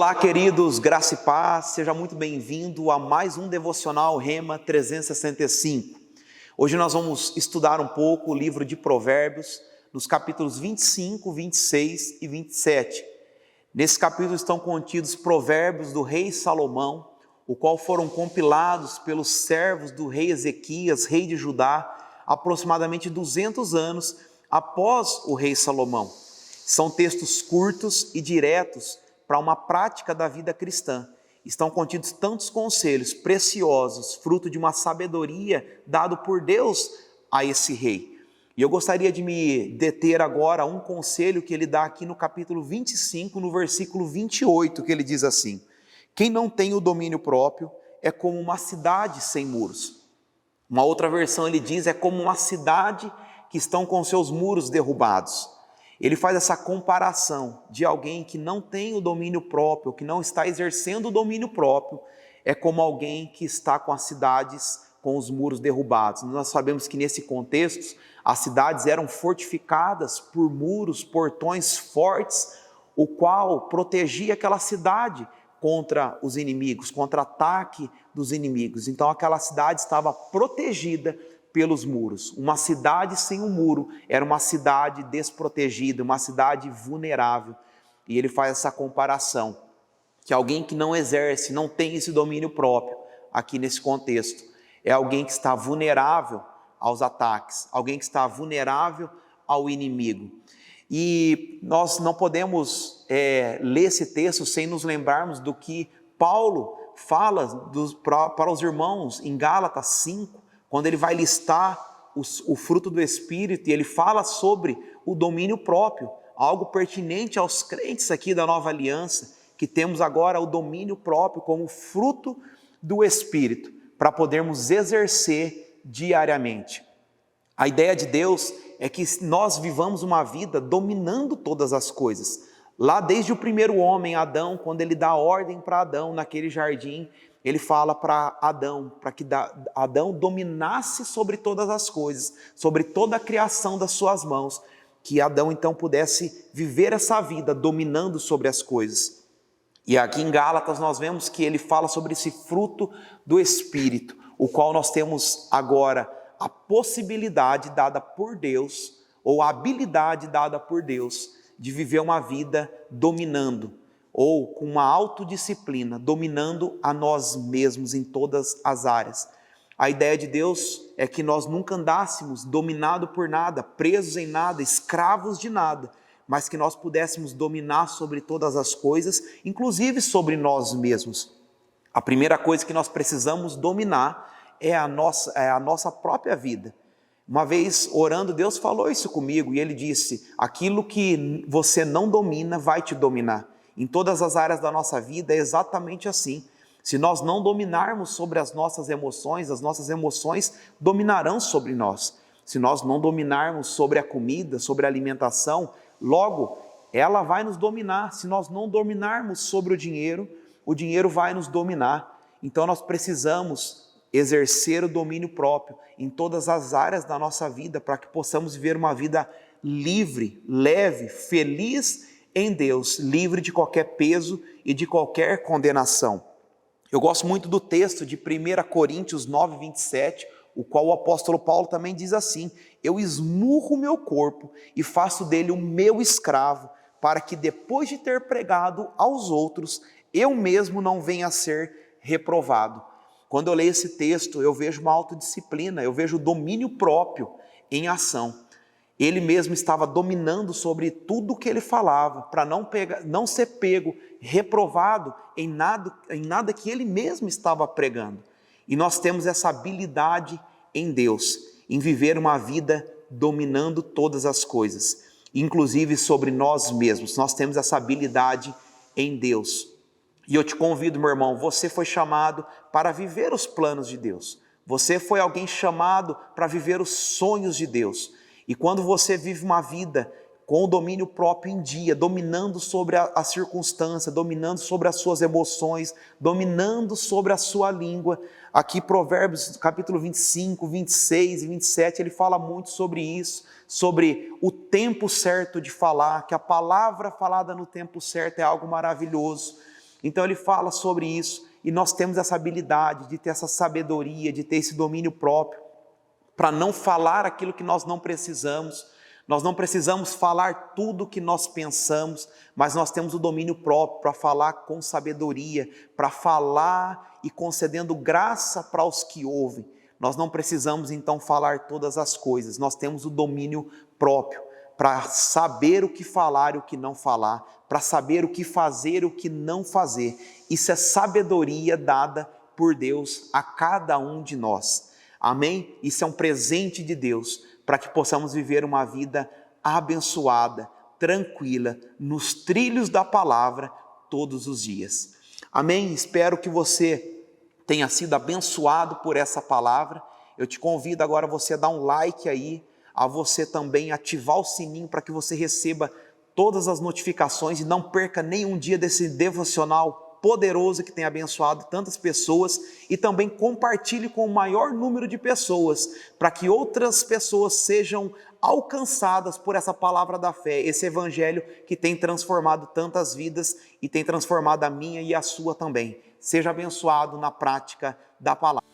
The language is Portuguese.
Olá, queridos, graça e paz, seja muito bem-vindo a mais um Devocional Rema 365. Hoje nós vamos estudar um pouco o livro de Provérbios, nos capítulos 25, 26 e 27. Nesse capítulo estão contidos provérbios do rei Salomão, o qual foram compilados pelos servos do rei Ezequias, rei de Judá, aproximadamente 200 anos após o rei Salomão. São textos curtos e diretos para uma prática da vida cristã. Estão contidos tantos conselhos preciosos, fruto de uma sabedoria dado por Deus a esse rei. E eu gostaria de me deter agora a um conselho que ele dá aqui no capítulo 25, no versículo 28, que ele diz assim: quem não tem o domínio próprio é como uma cidade sem muros. Uma outra versão ele diz, é como uma cidade que estão com seus muros derrubados. Ele faz essa comparação de alguém que não tem o domínio próprio, que não está exercendo o domínio próprio, é como alguém que está com as cidades com os muros derrubados. Nós sabemos que nesse contexto, as cidades eram fortificadas por muros, portões fortes, o qual protegia aquela cidade contra os inimigos, contra ataque dos inimigos. Então aquela cidade estava protegida pelos muros. Uma cidade sem um muro era uma cidade desprotegida, uma cidade vulnerável. E ele faz essa comparação, que alguém que não exerce, não tem esse domínio próprio, aqui nesse contexto, é alguém que está vulnerável aos ataques, alguém que está vulnerável ao inimigo. E nós não podemos ler esse texto sem nos lembrarmos do que Paulo fala para os irmãos em Gálatas 5, quando ele vai listar o fruto do Espírito, e ele fala sobre o domínio próprio, algo pertinente aos crentes aqui da Nova Aliança, que temos agora o domínio próprio como fruto do Espírito, para podermos exercer diariamente. A ideia de Deus é que nós vivamos uma vida dominando todas as coisas. Lá desde o primeiro homem, Adão, quando ele dá ordem para Adão naquele jardim, ele fala para Adão, para que Adão dominasse sobre todas as coisas, sobre toda a criação das suas mãos, que Adão então pudesse viver essa vida dominando sobre as coisas. E aqui em Gálatas nós vemos que ele fala sobre esse fruto do Espírito, o qual nós temos agora a possibilidade dada por Deus, ou a habilidade dada por Deus, de viver uma vida dominando, ou com uma autodisciplina, dominando a nós mesmos em todas as áreas. A ideia de Deus é que nós nunca andássemos dominados por nada, presos em nada, escravos de nada, mas que nós pudéssemos dominar sobre todas as coisas, inclusive sobre nós mesmos. A primeira coisa que nós precisamos dominar é a nossa própria vida. Uma vez orando, Deus falou isso comigo, e Ele disse: aquilo que você não domina vai te dominar. Em todas as áreas da nossa vida é exatamente assim. Se nós não dominarmos sobre as nossas emoções dominarão sobre nós. Se nós não dominarmos sobre a comida, sobre a alimentação, logo ela vai nos dominar. Se nós não dominarmos sobre o dinheiro vai nos dominar. Então nós precisamos exercer o domínio próprio em todas as áreas da nossa vida, para que possamos viver uma vida livre, leve, feliz em Deus, livre de qualquer peso e de qualquer condenação. Eu gosto muito do texto de 1 Coríntios 9, 27, o qual o apóstolo Paulo também diz assim: eu esmurro o meu corpo e faço dele o meu escravo, para que depois de ter pregado aos outros, eu mesmo não venha a ser reprovado. Quando eu leio esse texto, eu vejo uma autodisciplina, eu vejo o domínio próprio em ação. Ele mesmo estava dominando sobre tudo o que ele falava, para não ser pego, reprovado em nada que ele mesmo estava pregando. E nós temos essa habilidade em Deus, em viver uma vida dominando todas as coisas, inclusive sobre nós mesmos. Nós temos essa habilidade em Deus. E eu te convido, meu irmão, você foi chamado para viver os planos de Deus. Você foi alguém chamado para viver os sonhos de Deus. E quando você vive uma vida com o domínio próprio em dia, dominando sobre a circunstância, dominando sobre as suas emoções, dominando sobre a sua língua, aqui Provérbios capítulo 25, 26 e 27, ele fala muito sobre isso, sobre o tempo certo de falar, que a palavra falada no tempo certo é algo maravilhoso. Então ele fala sobre isso e nós temos essa habilidade de ter essa sabedoria, de ter esse domínio próprio, para não falar aquilo que nós não precisamos. Nós não precisamos falar tudo o que nós pensamos, mas nós temos o domínio próprio para falar com sabedoria, para falar e concedendo graça para os que ouvem. Nós não precisamos então falar todas as coisas, nós temos o domínio próprio para saber o que falar e o que não falar, para saber o que fazer e o que não fazer. Isso é sabedoria dada por Deus a cada um de nós. Amém? Isso é um presente de Deus para que possamos viver uma vida abençoada, tranquila, nos trilhos da palavra todos os dias. Amém? Espero que você tenha sido abençoado por essa palavra. Eu te convido agora a você dar um like aí, a você também ativar o sininho para que você receba todas as notificações e não perca nenhum dia desse devocional poderoso que tem abençoado tantas pessoas, e também compartilhe com o maior número de pessoas, para que outras pessoas sejam alcançadas por essa palavra da fé, esse evangelho que tem transformado tantas vidas e tem transformado a minha e a sua também. Seja abençoado na prática da palavra.